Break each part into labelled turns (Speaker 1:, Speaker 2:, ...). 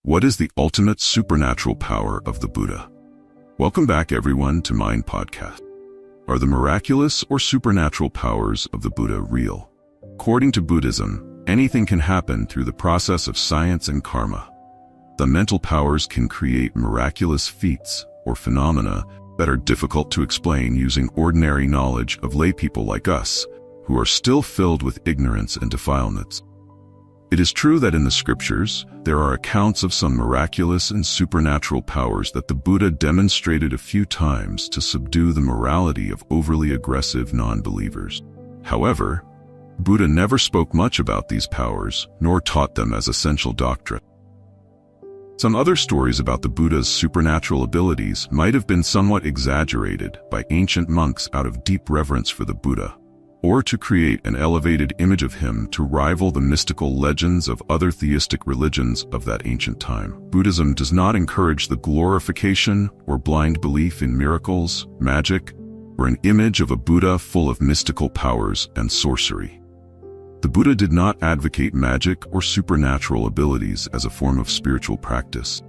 Speaker 1: What is the ultimate supernatural power of the Buddha? Welcome back, everyone, to Mind Podcast. Are the miraculous or supernatural powers of the Buddha real? According to Buddhism, anything can happen through the process of science and karma. The mental powers can create miraculous feats or phenomena that are difficult to explain using ordinary knowledge of laypeople like us, who are still filled with ignorance and defilements. It is true that in the scriptures, there are accounts of some miraculous and supernatural powers that the Buddha demonstrated a few times to subdue the morality of overly aggressive non-believers. However, Buddha never spoke much about these powers, nor taught them as essential doctrine. Some other stories about the Buddha's supernatural abilities might have been somewhat exaggerated by ancient monks out of deep reverence for the Buddha, or to create an elevated image of him to rival the mystical legends of other theistic religions of that ancient time. Buddhism does not encourage the glorification or blind belief in miracles, magic, or an image of a Buddha full of mystical powers and sorcery. The Buddha did not advocate magic or supernatural abilities as a form of spiritual practice.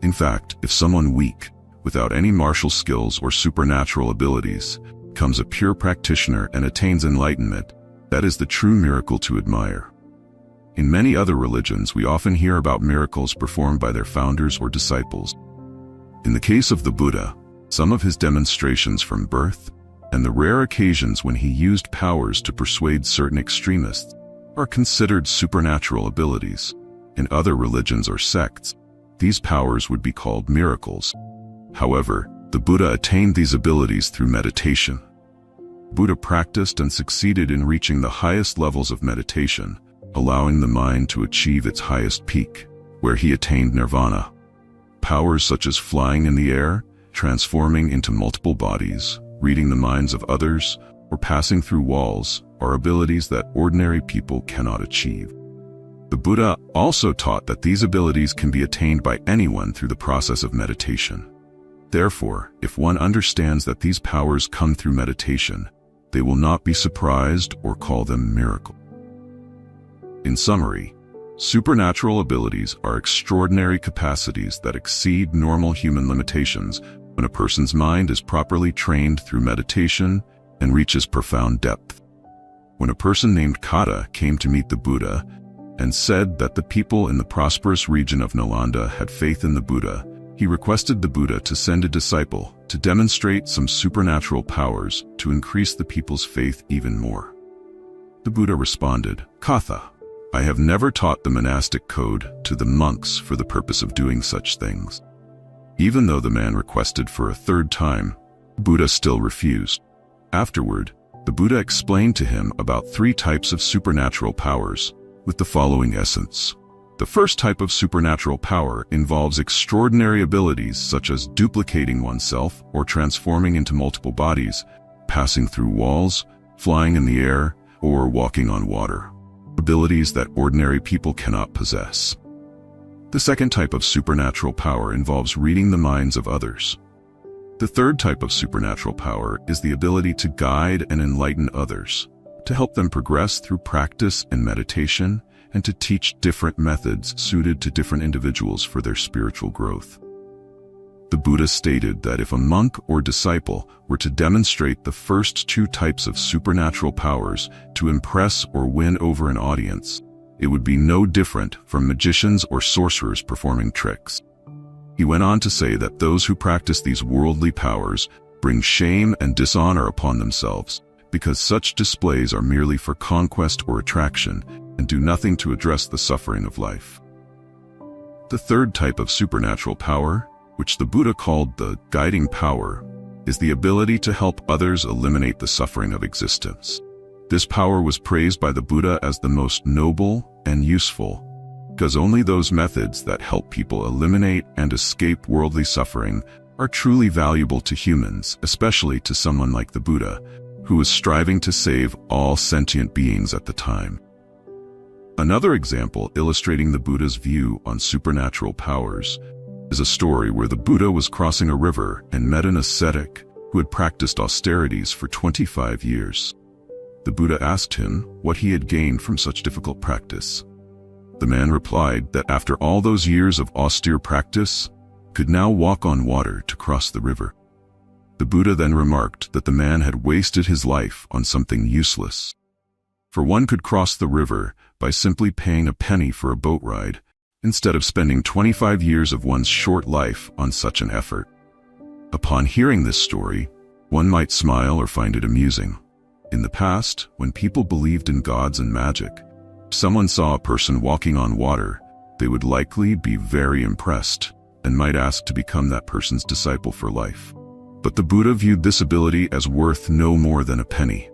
Speaker 1: In fact, if someone weak, without any martial skills or supernatural abilities, becomes a pure practitioner and attains enlightenment, that is the true miracle to admire. In many other religions, we often hear about miracles performed by their founders or disciples. In the case of the Buddha, some of his demonstrations from birth, and the rare occasions when he used powers to persuade certain extremists, are considered supernatural abilities. In other religions or sects, these powers would be called miracles. However, the Buddha attained these abilities through meditation. Buddha practiced and succeeded in reaching the highest levels of meditation, allowing the mind to achieve its highest peak, where he attained nirvana. Powers such as flying in the air, transforming into multiple bodies, reading the minds of others, or passing through walls are abilities that ordinary people cannot achieve. The Buddha also taught that these abilities can be attained by anyone through the process of meditation. Therefore, if one understands that these powers come through meditation, they will not be surprised or call them miracles. In summary, supernatural abilities are extraordinary capacities that exceed normal human limitations when a person's mind is properly trained through meditation and reaches profound depth. When a person named Kata came to meet the Buddha and said that the people in the prosperous region of Nalanda had faith in the Buddha, he requested the Buddha to send a disciple to demonstrate some supernatural powers to increase the people's faith even more. The Buddha responded, "Katha, I have never taught the monastic code to the monks for the purpose of doing such things." Even though the man requested for a third time, Buddha still refused. Afterward, the Buddha explained to him about 3 types of supernatural powers, with the following essence. The first type of supernatural power involves extraordinary abilities such as duplicating oneself or transforming into multiple bodies, passing through walls, flying in the air, or walking on water. Abilities that ordinary people cannot possess. The second type of supernatural power involves reading the minds of others. The third type of supernatural power is the ability to guide and enlighten others, to help them progress through practice and meditation, and to teach different methods suited to different individuals for their spiritual growth. The Buddha stated that if a monk or disciple were to demonstrate the first 2 types of supernatural powers to impress or win over an audience, it would be no different from magicians or sorcerers performing tricks. He went on to say that those who practice these worldly powers bring shame and dishonor upon themselves, because such displays are merely for conquest or attraction, and do nothing to address the suffering of life. The third type of supernatural power, which the Buddha called the guiding power, is the ability to help others eliminate the suffering of existence. This power was praised by the Buddha as the most noble and useful, because only those methods that help people eliminate and escape worldly suffering are truly valuable to humans, especially to someone like the Buddha, who was striving to save all sentient beings at the time. Another example illustrating the Buddha's view on supernatural powers is a story where the Buddha was crossing a river and met an ascetic who had practiced austerities for 25 years. The Buddha asked him what he had gained from such difficult practice. The man replied that after all those years of austere practice, could now walk on water to cross the river. The Buddha then remarked that the man had wasted his life on something useless. For one could cross the river by simply paying a penny for a boat ride, instead of spending 25 years of one's short life on such an effort. Upon hearing this story, one might smile or find it amusing. In the past, when people believed in gods and magic, if someone saw a person walking on water, they would likely be very impressed and might ask to become that person's disciple for life. But the Buddha viewed this ability as worth no more than a penny.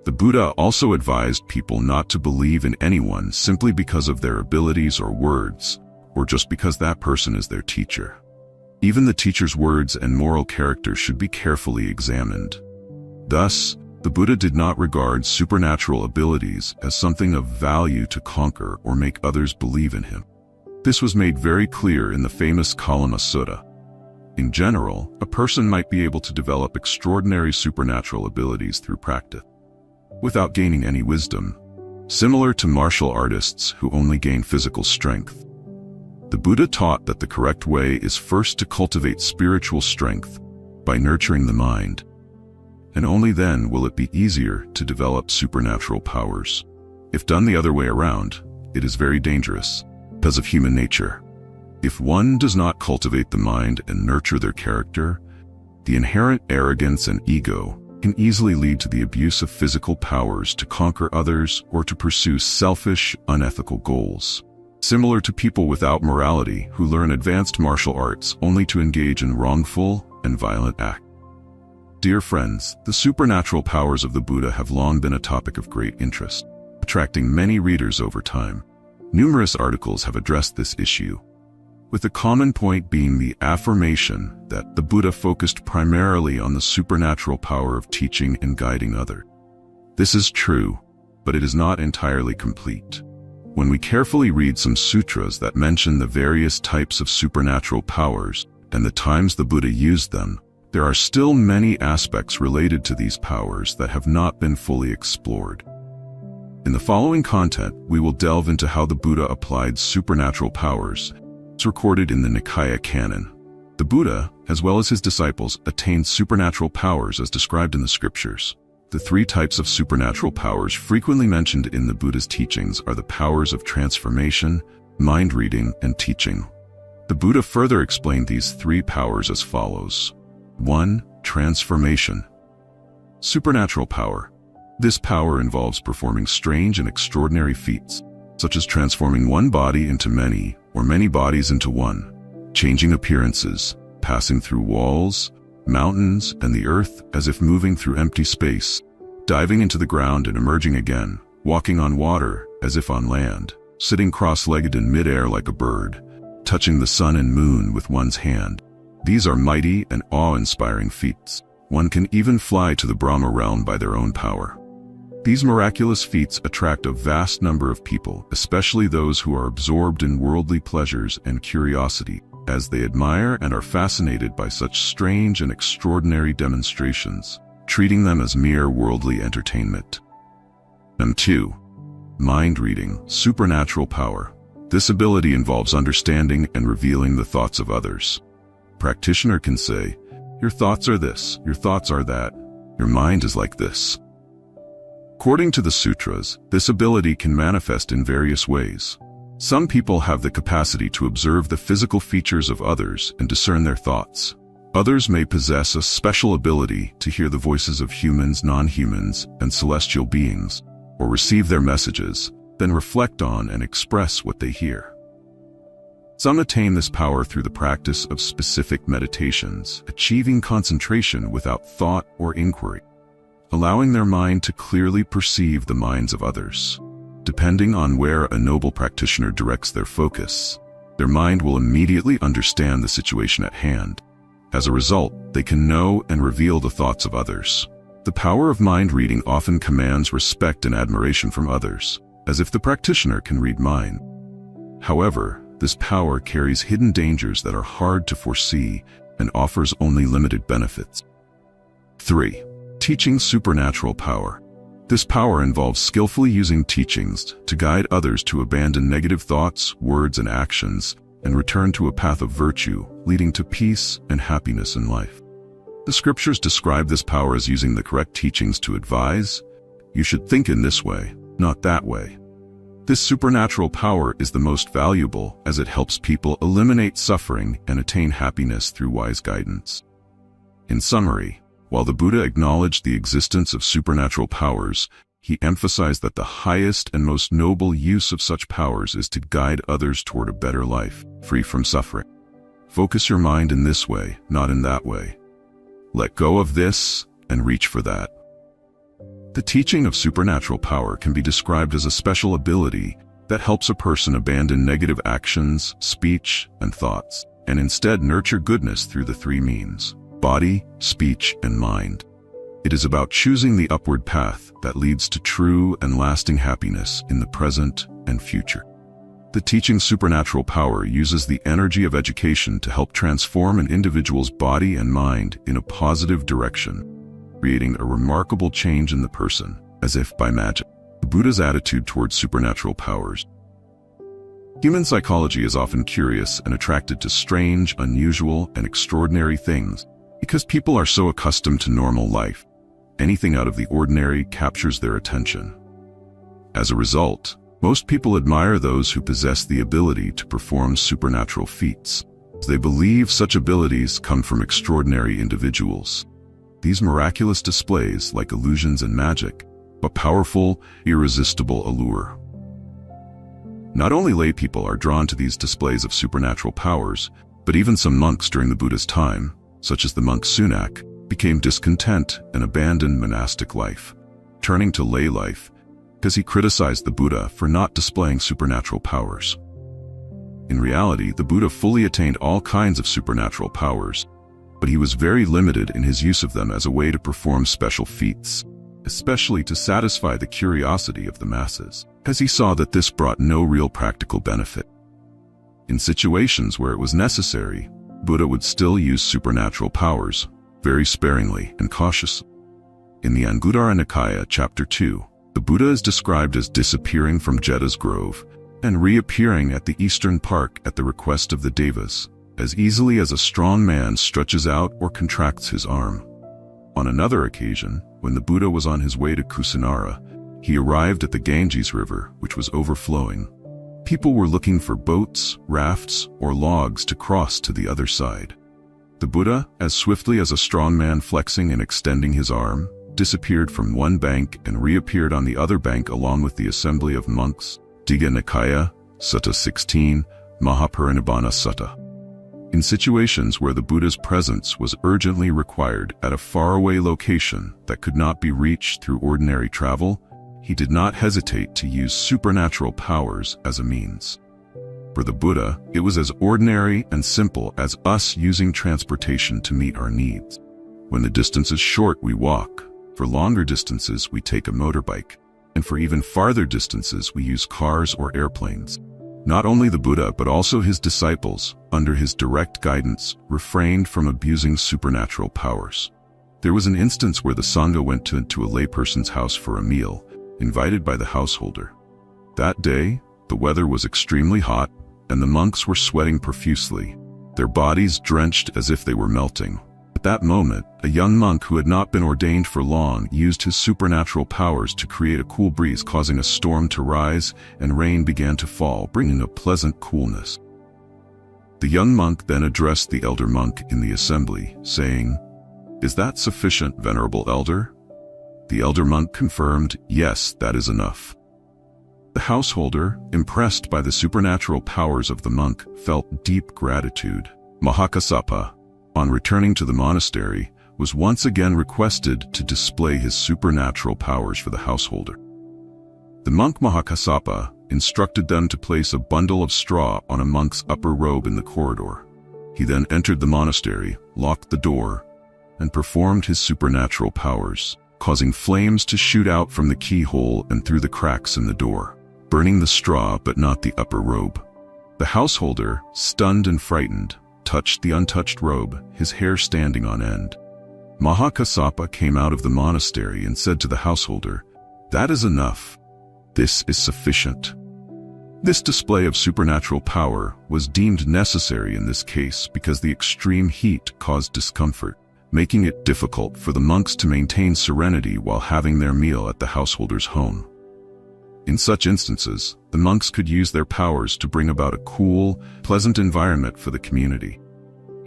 Speaker 1: The Buddha also advised people not to believe in anyone simply because of their abilities or words, or just because that person is their teacher. Even the teacher's words and moral character should be carefully examined. Thus, the Buddha did not regard supernatural abilities as something of value to conquer or make others believe in him. This was made very clear in the famous Kalama Sutta. In general, a person might be able to develop extraordinary supernatural abilities through practice, without gaining any wisdom, similar to martial artists who only gain physical strength. The Buddha taught that the correct way is first to cultivate spiritual strength by nurturing the mind, and only then will it be easier to develop supernatural powers. If done the other way around, it is very dangerous, because of human nature. If one does not cultivate the mind and nurture their character, the inherent arrogance and ego can easily lead to the abuse of physical powers to conquer others or to pursue selfish, unethical goals. Similar to people without morality who learn advanced martial arts only to engage in wrongful and violent acts. Dear friends, the supernatural powers of the Buddha have long been a topic of great interest, attracting many readers over time. Numerous articles have addressed this issue, with the common point being the affirmation that the Buddha focused primarily on the supernatural power of teaching and guiding others. This is true, but it is not entirely complete. When we carefully read some sutras that mention the various types of supernatural powers and the times the Buddha used them, there are still many aspects related to these powers that have not been fully explored. In the following content, we will delve into how the Buddha applied supernatural powers. It's recorded in the Nikaya canon. The Buddha, as well as his disciples, attained supernatural powers as described in the scriptures. The three types of supernatural powers frequently mentioned in the Buddha's teachings are the powers of transformation, mind reading, and teaching. The Buddha further explained these three powers as follows. 1. Transformation. Supernatural power. This power involves performing strange and extraordinary feats, such as transforming one body into many, or many bodies into one, changing appearances, passing through walls, mountains, and the earth as if moving through empty space, diving into the ground and emerging again, walking on water as if on land, sitting cross-legged in midair like a bird, touching the sun and moon with one's hand. These are mighty and awe-inspiring feats. One can even fly to the Brahma realm by their own power. These miraculous feats attract a vast number of people, especially those who are absorbed in worldly pleasures and curiosity, as they admire and are fascinated by such strange and extraordinary demonstrations, treating them as mere worldly entertainment. 2. Mind reading, supernatural power. This ability involves understanding and revealing the thoughts of others. Practitioner can say, "Your thoughts are this, your thoughts are that, your mind is like this." According to the sutras, this ability can manifest in various ways. Some people have the capacity to observe the physical features of others and discern their thoughts. Others may possess a special ability to hear the voices of humans, non-humans, and celestial beings, or receive their messages, then reflect on and express what they hear. Some attain this power through the practice of specific meditations, achieving concentration without thought or inquiry, allowing their mind to clearly perceive the minds of others. Depending on where a noble practitioner directs their focus, their mind will immediately understand the situation at hand. As a result, they can know and reveal the thoughts of others. The power of mind reading often commands respect and admiration from others, as if the practitioner can read mind. However, this power carries hidden dangers that are hard to foresee and offers only limited benefits. 3. Teaching supernatural power. This power involves skillfully using teachings to guide others to abandon negative thoughts, words, and actions, and return to a path of virtue, leading to peace and happiness in life. The scriptures describe this power as using the correct teachings to advise, "You should think in this way, not that way." This supernatural power is the most valuable as it helps people eliminate suffering and attain happiness through wise guidance. In summary, while the Buddha acknowledged the existence of supernatural powers, he emphasized that the highest and most noble use of such powers is to guide others toward a better life, free from suffering. Focus your mind in this way, not in that way. Let go of this and reach for that. The teaching of supernatural power can be described as a special ability that helps a person abandon negative actions, speech, and thoughts, and instead nurture goodness through the three means: body, speech, and mind. It is about choosing the upward path that leads to true and lasting happiness in the present and future. The teaching supernatural power uses the energy of education to help transform an individual's body and mind in a positive direction, creating a remarkable change in the person, as if by magic. The Buddha's attitude towards supernatural powers. Human psychology is often curious and attracted to strange, unusual, and extraordinary things because people are so accustomed to normal life. Anything out of the ordinary captures their attention. As a result, most people admire those who possess the ability to perform supernatural feats. They believe such abilities come from extraordinary individuals. These miraculous displays, like illusions and magic, a powerful, irresistible allure. Not only lay people are drawn to these displays of supernatural powers, but even some monks during the Buddha's time, such as the monk Sunak, became discontent and abandoned monastic life, turning to lay life because he criticized the Buddha for not displaying supernatural powers. In reality, the Buddha fully attained all kinds of supernatural powers, but he was very limited in his use of them as a way to perform special feats, especially to satisfy the curiosity of the masses, because he saw that this brought no real practical benefit. In situations where it was necessary, Buddha would still use supernatural powers, very sparingly and cautiously. In the Anguttara Nikaya, Chapter 2, the Buddha is described as disappearing from Jeta's grove and reappearing at the eastern park at the request of the Devas, as easily as a strong man stretches out or contracts his arm. On another occasion, when the Buddha was on his way to Kusinara, he arrived at the Ganges River, which was overflowing. People were looking for boats, rafts, or logs to cross to the other side. The Buddha, as swiftly as a strong man flexing and extending his arm, disappeared from one bank and reappeared on the other bank along with the assembly of monks. Digha Nikaya, Sutta 16, Mahaparinibbana Sutta. In situations where the Buddha's presence was urgently required at a faraway location that could not be reached through ordinary travel, he did not hesitate to use supernatural powers as a means. For the Buddha, it was as ordinary and simple as us using transportation to meet our needs. When the distance is short, we walk. For longer distances, we take a motorbike. And for even farther distances, we use cars or airplanes. Not only the Buddha, but also his disciples, under his direct guidance, refrained from abusing supernatural powers. There was an instance where the Sangha went to a layperson's house for a meal, invited by the householder. That day, the weather was extremely hot, and the monks were sweating profusely, their bodies drenched as if they were melting. At that moment, a young monk who had not been ordained for long used his supernatural powers to create a cool breeze, causing a storm to rise, and rain began to fall, bringing a pleasant coolness. The young monk then addressed the elder monk in the assembly, saying, "Is that sufficient, venerable elder?" The elder monk confirmed, "Yes, that is enough." The householder, impressed by the supernatural powers of the monk, felt deep gratitude. Mahakassapa, on returning to the monastery, was once again requested to display his supernatural powers for the householder. The monk Mahakassapa instructed them to place a bundle of straw on a monk's upper robe in the corridor. He then entered the monastery, locked the door, and performed his supernatural powers, causing flames to shoot out from the keyhole and through the cracks in the door, burning the straw but not the upper robe. The householder, stunned and frightened, touched the untouched robe, his hair standing on end. Mahakassapa came out of the monastery and said to the householder, That is enough. This is sufficient. This display of supernatural power was deemed necessary in this case because the extreme heat caused discomfort, making it difficult for the monks to maintain serenity while having their meal at the householder's home. In such instances, the monks could use their powers to bring about a cool, pleasant environment for the community.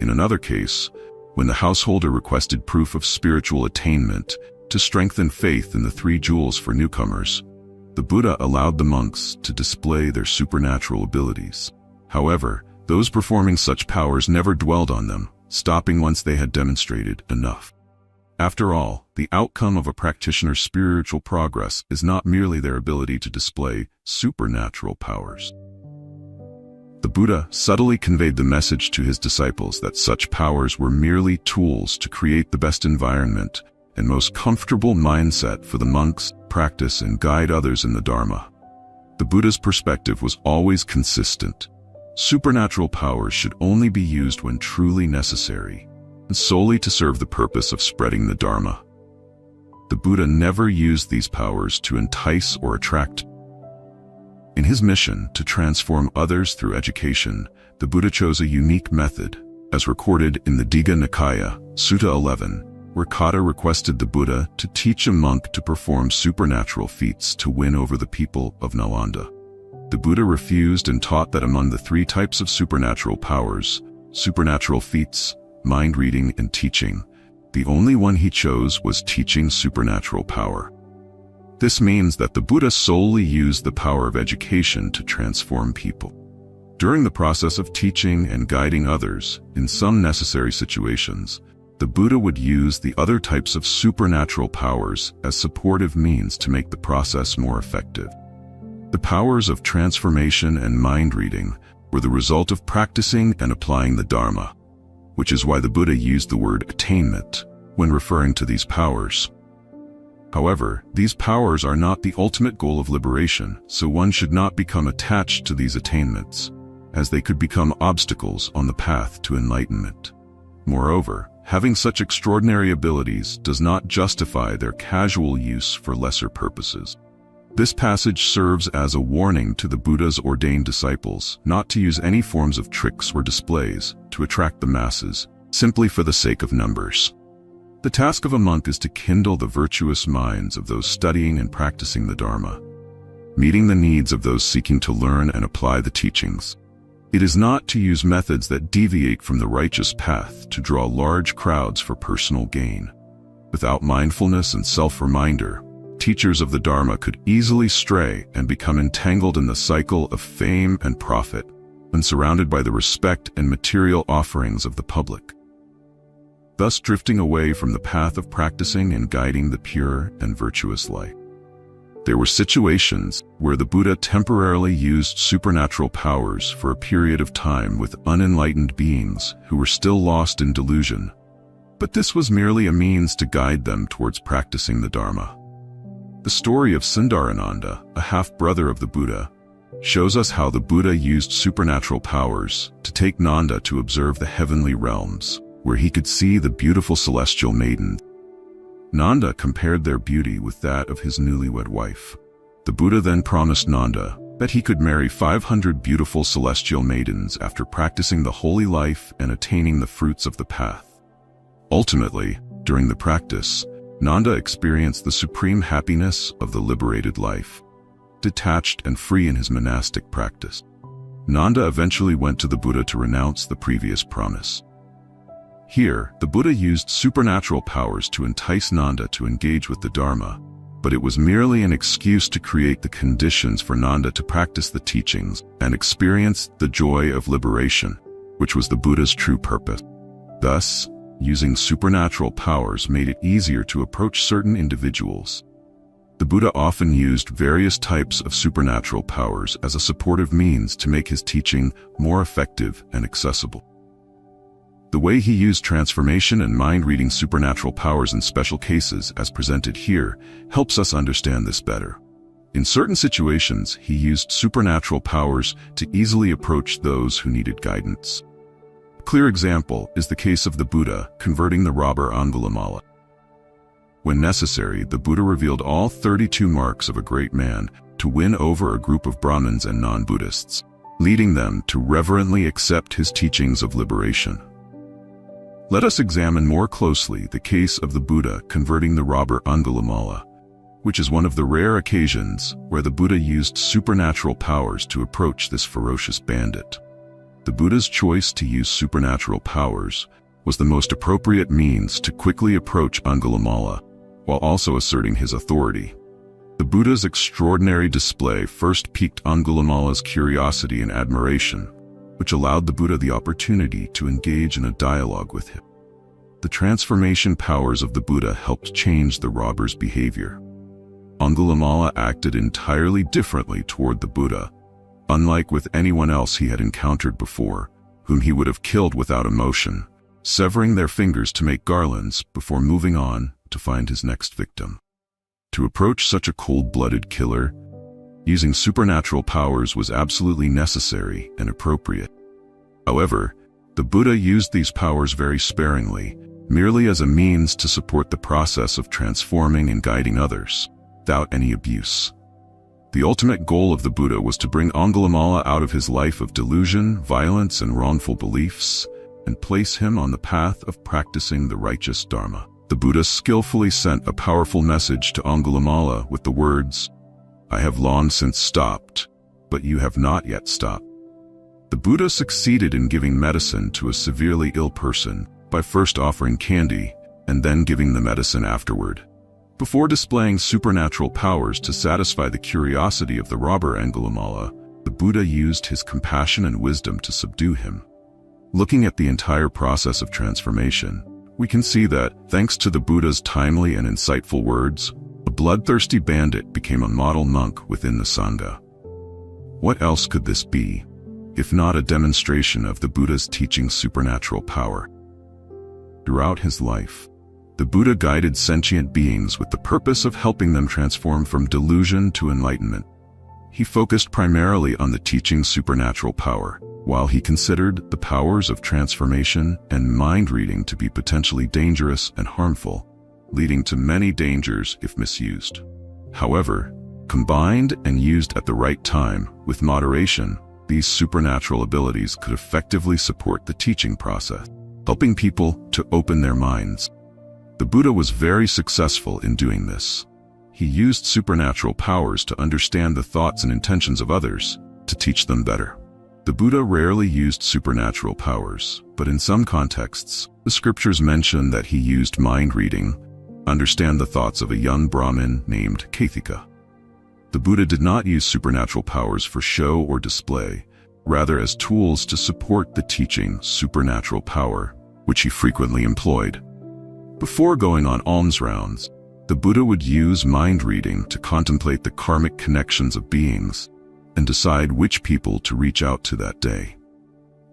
Speaker 1: In another case, when the householder requested proof of spiritual attainment to strengthen faith in the 3 jewels for newcomers, the Buddha allowed the monks to display their supernatural abilities. However, those performing such powers never dwelled on them, stopping once they had demonstrated enough. After all, the outcome of a practitioner's spiritual progress is not merely their ability to display supernatural powers. The Buddha subtly conveyed the message to his disciples that such powers were merely tools to create the best environment and most comfortable mindset for the monks to practice and guide others in the Dharma. The Buddha's perspective was always consistent. Supernatural powers should only be used when truly necessary, and solely to serve the purpose of spreading the Dharma. The Buddha never used these powers to entice or attract. In his mission to transform others through education, the Buddha chose a unique method, as recorded in the Digha Nikaya, Sutta 11, where Kata requested the Buddha to teach a monk to perform supernatural feats to win over the people of Nalanda. The Buddha refused and taught that among the 3 types of supernatural powers, supernatural feats, mind reading, and teaching, the only one he chose was teaching supernatural power. This means that the Buddha solely used the power of education to transform people. During the process of teaching and guiding others, in some necessary situations, the Buddha would use the other types of supernatural powers as supportive means to make the process more effective. The powers of transformation and mind reading were the result of practicing and applying the Dharma, which is why the Buddha used the word attainment when referring to these powers. However, these powers are not the ultimate goal of liberation, so one should not become attached to these attainments, as they could become obstacles on the path to enlightenment. Moreover, having such extraordinary abilities does not justify their casual use for lesser purposes. This passage serves as a warning to the Buddha's ordained disciples not to use any forms of tricks or displays to attract the masses, simply for the sake of numbers. The task of a monk is to kindle the virtuous minds of those studying and practicing the Dharma, meeting the needs of those seeking to learn and apply the teachings. It is not to use methods that deviate from the righteous path to draw large crowds for personal gain. Without mindfulness and self-reminder, teachers of the Dharma could easily stray and become entangled in the cycle of fame and profit when surrounded by the respect and material offerings of the public, thus drifting away from the path of practicing and guiding the pure and virtuous life. There were situations where the Buddha temporarily used supernatural powers for a period of time with unenlightened beings who were still lost in delusion, but this was merely a means to guide them towards practicing the Dharma. The story of Sundarananda, a half-brother of the Buddha, shows us how the Buddha used supernatural powers to take Nanda to observe the heavenly realms, where he could see the beautiful celestial maiden. Nanda compared their beauty with that of his newlywed wife. The Buddha then promised Nanda that he could marry 500 beautiful celestial maidens after practicing the holy life and attaining the fruits of the path. Ultimately, during the practice, Nanda experienced the supreme happiness of the liberated life, detached and free in his monastic practice. Nanda eventually went to the Buddha to renounce the previous promise. Here, the Buddha used supernatural powers to entice Nanda to engage with the Dharma, but it was merely an excuse to create the conditions for Nanda to practice the teachings and experience the joy of liberation, which was the Buddha's true purpose. Thus, using supernatural powers made it easier to approach certain individuals. The Buddha often used various types of supernatural powers as a supportive means to make his teaching more effective and accessible. The way he used transformation and mind-reading supernatural powers in special cases, as presented here, helps us understand this better. In certain situations, he used supernatural powers to easily approach those who needed guidance. A clear example is the case of the Buddha converting the robber Angulimala. When necessary, the Buddha revealed all 32 marks of a great man to win over a group of Brahmins and non-Buddhists, leading them to reverently accept his teachings of liberation. Let us examine more closely the case of the Buddha converting the robber Angulimala, which is one of the rare occasions where the Buddha used supernatural powers to approach this ferocious bandit. The Buddha's choice to use supernatural powers was the most appropriate means to quickly approach Angulimala, while also asserting his authority. The Buddha's extraordinary display first piqued Angulimala's curiosity and admiration, which allowed the Buddha the opportunity to engage in a dialogue with him. The transformation powers of the Buddha helped change the robber's behavior. Angulimala acted entirely differently toward the Buddha, unlike with anyone else he had encountered before, whom he would have killed without emotion, severing their fingers to make garlands before moving on to find his next victim. To approach such a cold-blooded killer, using supernatural powers was absolutely necessary and appropriate. However, the Buddha used these powers very sparingly, merely as a means to support the process of transforming and guiding others, without any abuse. The ultimate goal of the Buddha was to bring Angulimala out of his life of delusion, violence, and wrongful beliefs, and place him on the path of practicing the righteous Dharma. The Buddha skillfully sent a powerful message to Angulimala with the words, "I have long since stopped, but you have not yet stopped." The Buddha succeeded in giving medicine to a severely ill person by first offering candy and then giving the medicine afterward. Before displaying supernatural powers to satisfy the curiosity of the robber Angulimala, the Buddha used his compassion and wisdom to subdue him. Looking at the entire process of transformation, we can see that, thanks to the Buddha's timely and insightful words, a bloodthirsty bandit became a model monk within the Sangha. What else could this be, if not a demonstration of the Buddha's teaching supernatural power? Throughout his life, the Buddha guided sentient beings with the purpose of helping them transform from delusion to enlightenment. He focused primarily on the teaching's supernatural power, while he considered the powers of transformation and mind reading to be potentially dangerous and harmful, leading to many dangers if misused. However, combined and used at the right time, with moderation, these supernatural abilities could effectively support the teaching process, helping people to open their minds. The Buddha was very successful in doing this. He used supernatural powers to understand the thoughts and intentions of others, to teach them better. The Buddha rarely used supernatural powers, but in some contexts, the scriptures mention that he used mind reading, understand the thoughts of a young Brahmin named Kathika. The Buddha did not use supernatural powers for show or display, rather as tools to support the teaching supernatural power, which he frequently employed. Before going on alms rounds, the Buddha would use mind reading to contemplate the karmic connections of beings and decide which people to reach out to that day.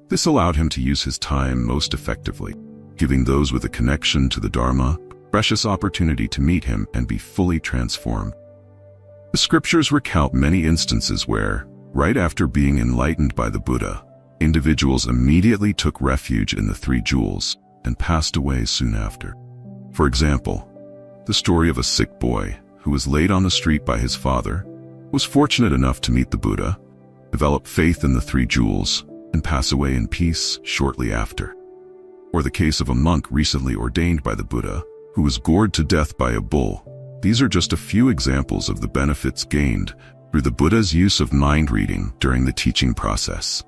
Speaker 1: This allowed him to use his time most effectively, giving those with a connection to the Dharma a precious opportunity to meet him and be fully transformed. The scriptures recount many instances where, right after being enlightened by the Buddha, individuals immediately took refuge in the Three Jewels and passed away soon after. For example, the story of a sick boy who was laid on the street by his father, was fortunate enough to meet the Buddha, develop faith in the Three Jewels, and pass away in peace shortly after. Or the case of a monk recently ordained by the Buddha, who was gored to death by a bull. These are just a few examples of the benefits gained through the Buddha's use of mind reading during the teaching process,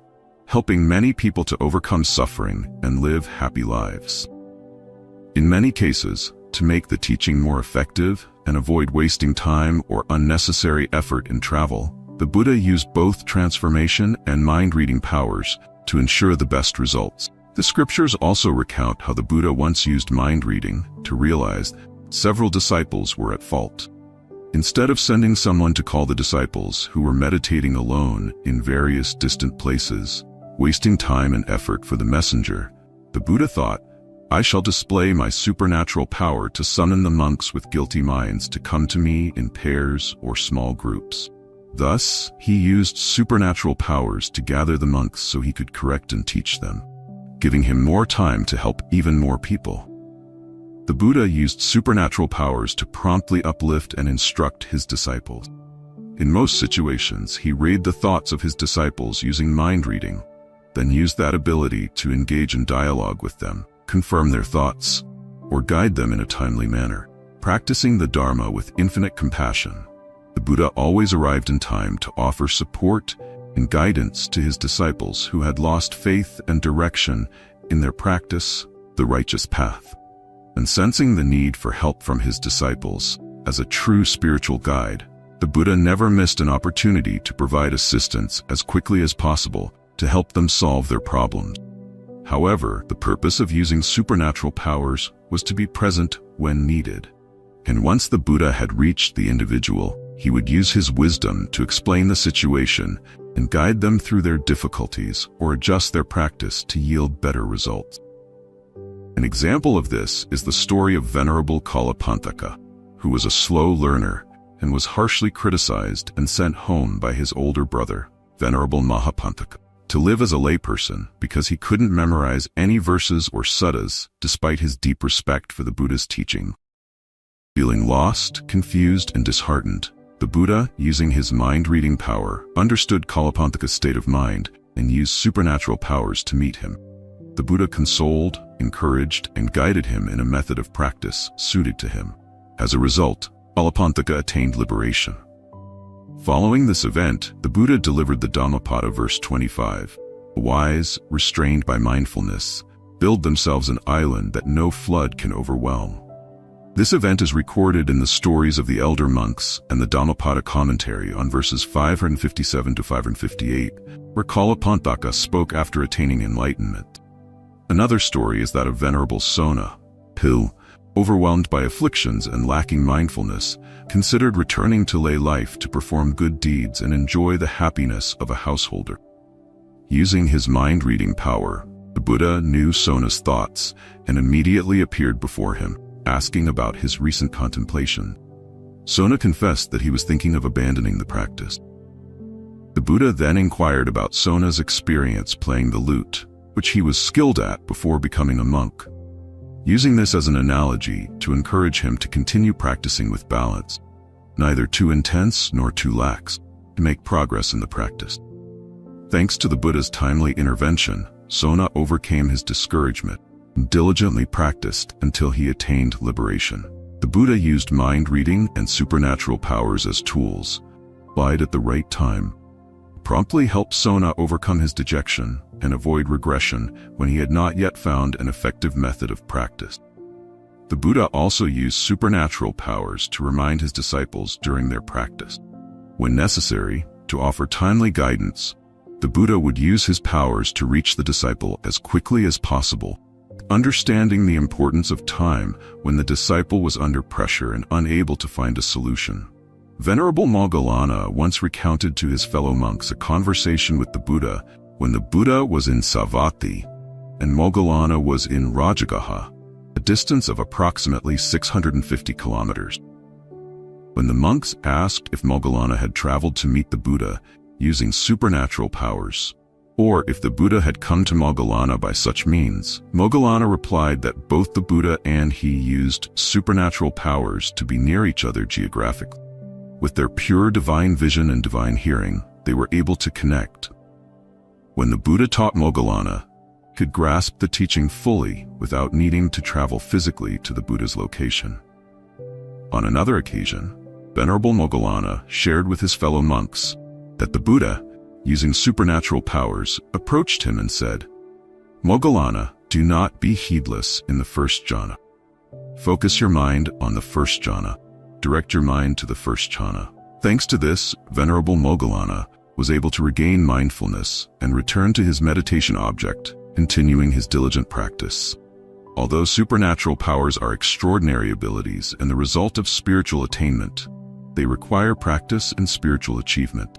Speaker 1: helping many people to overcome suffering and live happy lives. In many cases, to make the teaching more effective and avoid wasting time or unnecessary effort in travel, the Buddha used both transformation and mind-reading powers to ensure the best results. The scriptures also recount how the Buddha once used mind-reading to realize several disciples were at fault. Instead of sending someone to call the disciples who were meditating alone in various distant places, wasting time and effort for the messenger, the Buddha thought, "I shall display my supernatural power to summon the monks with guilty minds to come to me in pairs or small groups." Thus, he used supernatural powers to gather the monks so he could correct and teach them, giving him more time to help even more people. The Buddha used supernatural powers to promptly uplift and instruct his disciples. In most situations, he read the thoughts of his disciples using mind reading, then used that ability to engage in dialogue with them, confirm their thoughts, or guide them in a timely manner. Practicing the Dharma with infinite compassion, the Buddha always arrived in time to offer support and guidance to his disciples who had lost faith and direction in their practice, the righteous path. And sensing the need for help from his disciples, as a true spiritual guide, the Buddha never missed an opportunity to provide assistance as quickly as possible to help them solve their problems. However, the purpose of using supernatural powers was to be present when needed. And once the Buddha had reached the individual, he would use his wisdom to explain the situation and guide them through their difficulties or adjust their practice to yield better results. An example of this is the story of Venerable Kalapantaka, who was a slow learner and was harshly criticized and sent home by his older brother, Venerable Mahapantaka, to live as a layperson because he couldn't memorize any verses or suttas despite his deep respect for the Buddha's teaching. Feeling lost, confused, and disheartened, the Buddha, using his mind-reading power, understood Kalapantaka's state of mind and used supernatural powers to meet him. The Buddha consoled, encouraged, and guided him in a method of practice suited to him. As a result, Kalapantaka attained liberation. Following this event, the Buddha delivered the Dhammapada verse 25. The wise, restrained by mindfulness, build themselves an island that no flood can overwhelm. This event is recorded in the stories of the elder monks and the Dhammapada commentary on verses 557 to 558, where Kalapantaka spoke after attaining enlightenment. Another story is that of Venerable Sona, who, overwhelmed by afflictions and lacking mindfulness, considered returning to lay life to perform good deeds and enjoy the happiness of a householder. Using his mind-reading power, the Buddha knew Sona's thoughts and immediately appeared before him, asking about his recent contemplation. Sona confessed that he was thinking of abandoning the practice. The Buddha then inquired about Sona's experience playing the lute, which he was skilled at before becoming a monk, using this as an analogy to encourage him to continue practicing with balance, neither too intense nor too lax, to make progress in the practice. Thanks to the Buddha's timely intervention, Sona overcame his discouragement and diligently practiced until he attained liberation. The Buddha used mind reading and supernatural powers as tools, applied at the right time, promptly helped Sona overcome his dejection and avoid regression when he had not yet found an effective method of practice. The Buddha also used supernatural powers to remind his disciples during their practice. When necessary, to offer timely guidance, the Buddha would use his powers to reach the disciple as quickly as possible, understanding the importance of time when the disciple was under pressure and unable to find a solution. Venerable Moggallana once recounted to his fellow monks a conversation with the Buddha when the Buddha was in Savatthi and Moggallana was in Rajagaha, a distance of approximately 650 kilometers. When the monks asked if Moggallana had traveled to meet the Buddha using supernatural powers, or if the Buddha had come to Moggallana by such means, Moggallana replied that both the Buddha and he used supernatural powers to be near each other geographically. With their pure divine vision and divine hearing, they were able to connect. When the Buddha taught Moggallana, he could grasp the teaching fully without needing to travel physically to the Buddha's location. On another occasion, Venerable Moggallana shared with his fellow monks that the Buddha, using supernatural powers, approached him and said, "Moggallana, do not be heedless in the first jhana. Focus your mind on the first jhana. Direct your mind to the first jhana." Thanks to this, Venerable Moggallana was able to regain mindfulness and return to his meditation object, continuing his diligent practice. Although supernatural powers are extraordinary abilities and the result of spiritual attainment, they require practice and spiritual achievement.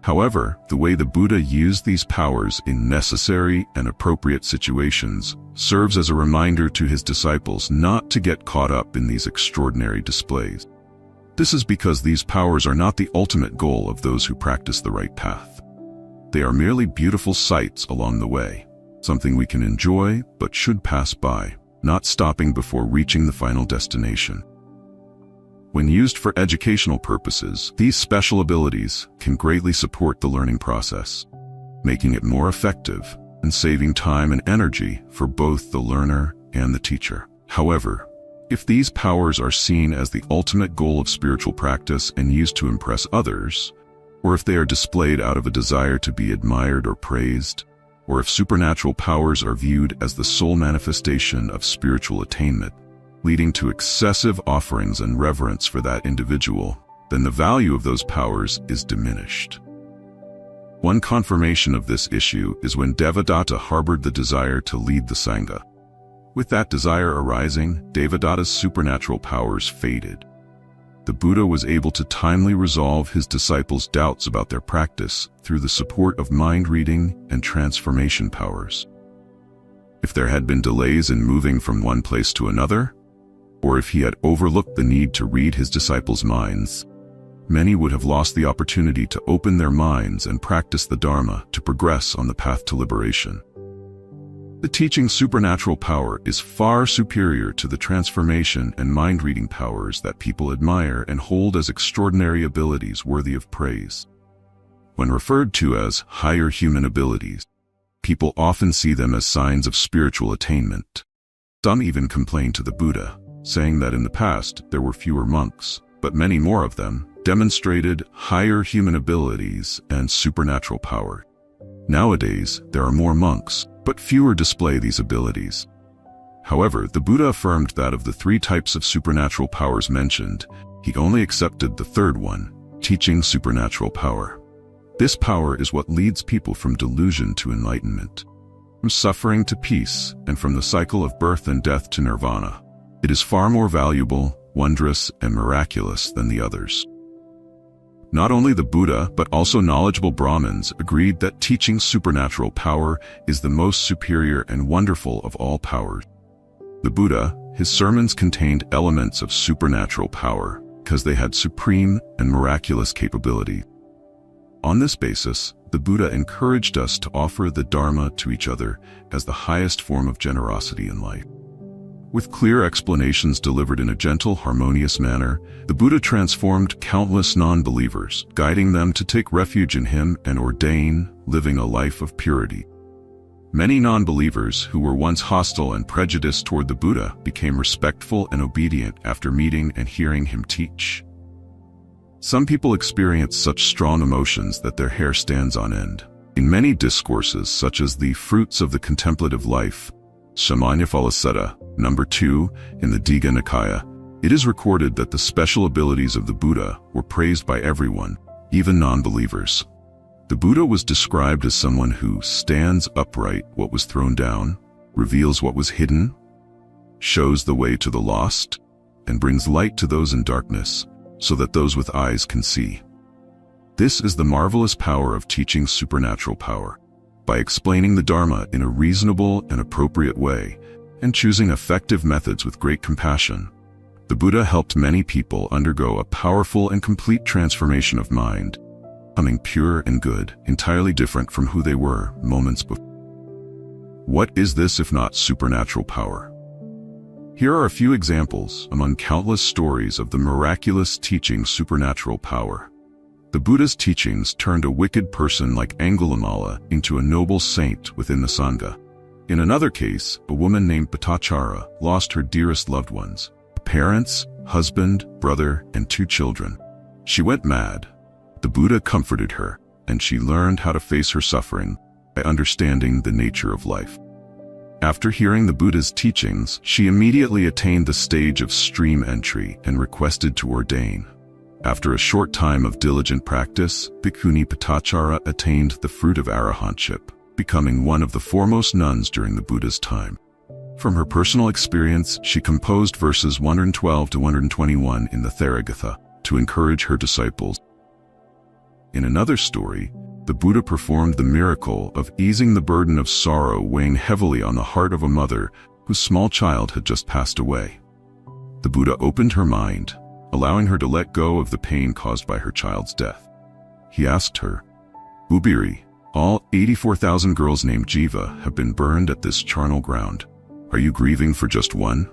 Speaker 1: However, the way the Buddha used these powers in necessary and appropriate situations serves as a reminder to his disciples not to get caught up in these extraordinary displays. This is because these powers are not the ultimate goal of those who practice the right path. They are merely beautiful sights along the way, something we can enjoy but should pass by. not stopping before reaching the final destination. When used for educational purposes, these special abilities can greatly support the learning process, making it more effective and saving time and energy for both the learner and the teacher. However, if these powers are seen as the ultimate goal of spiritual practice and used to impress others, or if they are displayed out of a desire to be admired or praised, or if supernatural powers are viewed as the sole manifestation of spiritual attainment, leading to excessive offerings and reverence for that individual, then the value of those powers is diminished. One confirmation of this issue is when Devadatta harbored the desire to lead the Sangha. With that desire arising, Devadatta's supernatural powers faded. The Buddha was able to timely resolve his disciples' doubts about their practice through the support of mind reading and transformation powers. If there had been delays in moving from one place to another, or if he had overlooked the need to read his disciples' minds, many would have lost the opportunity to open their minds and practice the Dharma to progress on the path to liberation. The teaching's supernatural power is far superior to the transformation and mind-reading powers that people admire and hold as extraordinary abilities worthy of praise. When referred to as higher human abilities, people often see them as signs of spiritual attainment. Some even complain to the Buddha, saying that in the past there were fewer monks, but many more of them demonstrated higher human abilities and supernatural power. Nowadays, there are more monks, but fewer display these abilities. However, the Buddha affirmed that of the 3 types of supernatural powers mentioned, he only accepted the third one, teaching supernatural power. This power is what leads people from delusion to enlightenment, from suffering to peace, and from the cycle of birth and death to nirvana. It is far more valuable, wondrous, and miraculous than the others. Not only the Buddha, but also knowledgeable Brahmins agreed that teaching supernatural power is the most superior and wonderful of all powers. The Buddha, his sermons contained elements of supernatural power because they had supreme and miraculous capability. On this basis, the Buddha encouraged us to offer the Dharma to each other as the highest form of generosity in life. With clear explanations delivered in a gentle, harmonious manner, the Buddha transformed countless non-believers, guiding them to take refuge in him and ordain, living a life of purity. Many non-believers who were once hostile and prejudiced toward the Buddha became respectful and obedient after meeting and hearing him teach. Some people experience such strong emotions that their hair stands on end. In many discourses, such as the Fruits of the Contemplative Life, Samannaphalasutta, number 2, in the Digha Nikaya, it is recorded that the special abilities of the Buddha were praised by everyone, even non-believers. The Buddha was described as someone who stands upright what was thrown down, reveals what was hidden, shows the way to the lost, and brings light to those in darkness, so that those with eyes can see. This is the marvelous power of teaching supernatural power. By explaining the Dharma in a reasonable and appropriate way, and choosing effective methods with great compassion, the Buddha helped many people undergo a powerful and complete transformation of mind, becoming pure and good, entirely different from who they were moments before. What is this if not supernatural power? Here are a few examples among countless stories of the miraculous teaching supernatural power. The Buddha's teachings turned a wicked person like Angulimala into a noble saint within the Sangha. In another case, a woman named Bhattacharya lost her dearest loved ones, parents, husband, brother, and 2 children. She went mad. The Buddha comforted her, and she learned how to face her suffering by understanding the nature of life. After hearing the Buddha's teachings, she immediately attained the stage of stream entry and requested to ordain. After a short time of diligent practice, Bhikkhuni Bhattacharya attained the fruit of arahantship, becoming one of the foremost nuns during the Buddha's time. From her personal experience, she composed verses 112 to 121 in the Therigatha to encourage her disciples. In another story, the Buddha performed the miracle of easing the burden of sorrow weighing heavily on the heart of a mother whose small child had just passed away. The Buddha opened her mind, allowing her to let go of the pain caused by her child's death. He asked her, "Ubiri, all 84,000 girls named Jiva have been burned at this charnel ground. Are you grieving for just one?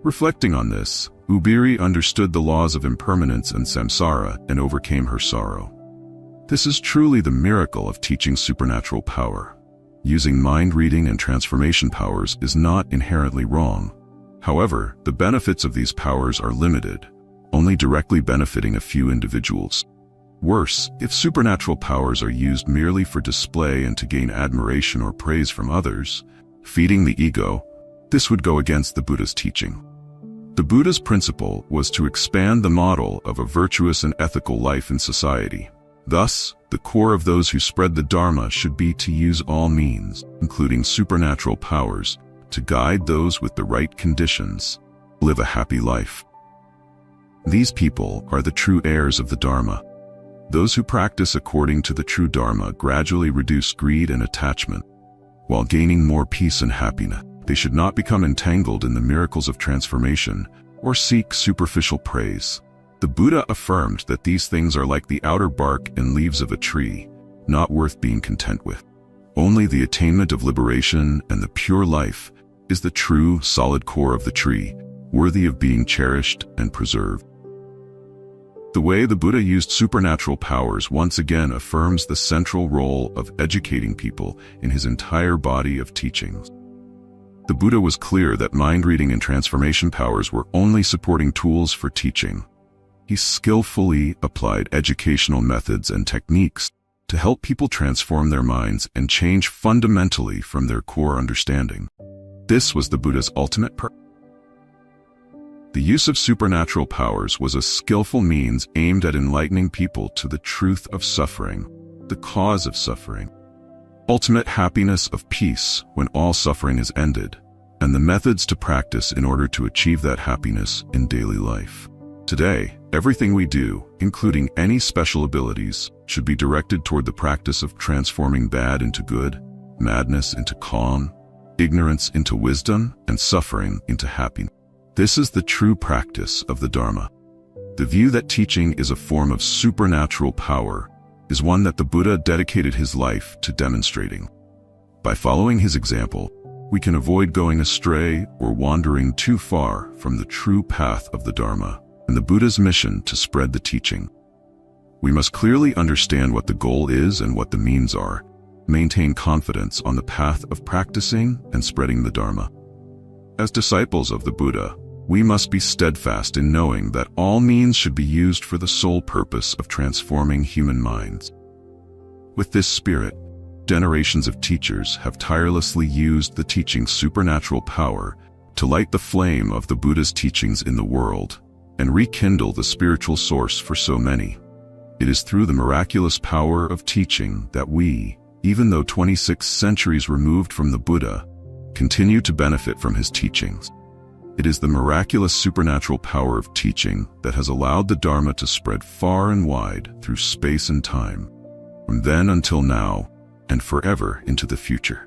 Speaker 1: Reflecting on this, Ubiri understood the laws of impermanence and samsara and overcame her sorrow. This is truly the miracle of teaching supernatural power. Using mind reading and transformation powers is not inherently wrong. However, the benefits of these powers are limited, only directly benefiting a few individuals. Worse, if supernatural powers are used merely for display and to gain admiration or praise from others, feeding the ego, this would go against the Buddha's teaching. The Buddha's principle was to expand the model of a virtuous and ethical life in society. Thus, the core of those who spread the Dharma should be to use all means, including supernatural powers, to guide those with the right conditions, live a happy life. These people are the true heirs of the Dharma. Those who practice according to the true Dharma gradually reduce greed and attachment, while gaining more peace and happiness. They should not become entangled in the miracles of transformation or seek superficial praise. The Buddha affirmed that these things are like the outer bark and leaves of a tree, not worth being content with. Only the attainment of liberation and the pure life is the true, solid core of the tree, worthy of being cherished and preserved. The way the Buddha used supernatural powers once again affirms the central role of educating people in his entire body of teachings. The Buddha was clear that mind reading and transformation powers were only supporting tools for teaching. He skillfully applied educational methods and techniques to help people transform their minds and change fundamentally from their core understanding. This was the Buddha's ultimate purpose. The use of supernatural powers was a skillful means aimed at enlightening people to the truth of suffering, the cause of suffering, ultimate happiness of peace when all suffering is ended, and the methods to practice in order to achieve that happiness in daily life. Today, everything we do, including any special abilities, should be directed toward the practice of transforming bad into good, madness into calm, ignorance into wisdom, and suffering into happiness. This is the true practice of the Dharma. The view that teaching is a form of supernatural power is one that the Buddha dedicated his life to demonstrating. By following his example, we can avoid going astray or wandering too far from the true path of the Dharma and the Buddha's mission to spread the teaching. We must clearly understand what the goal is and what the means are, maintain confidence on the path of practicing and spreading the Dharma. As disciples of the Buddha, we must be steadfast in knowing that all means should be used for the sole purpose of transforming human minds. With this spirit, generations of teachers have tirelessly used the teaching's supernatural power to light the flame of the Buddha's teachings in the world and rekindle the spiritual source for so many. It is through the miraculous power of teaching that we, even though 26 centuries removed from the Buddha, continue to benefit from his teachings. It is the miraculous supernatural power of teaching that has allowed the Dharma to spread far and wide through space and time, from then until now, and forever into the future.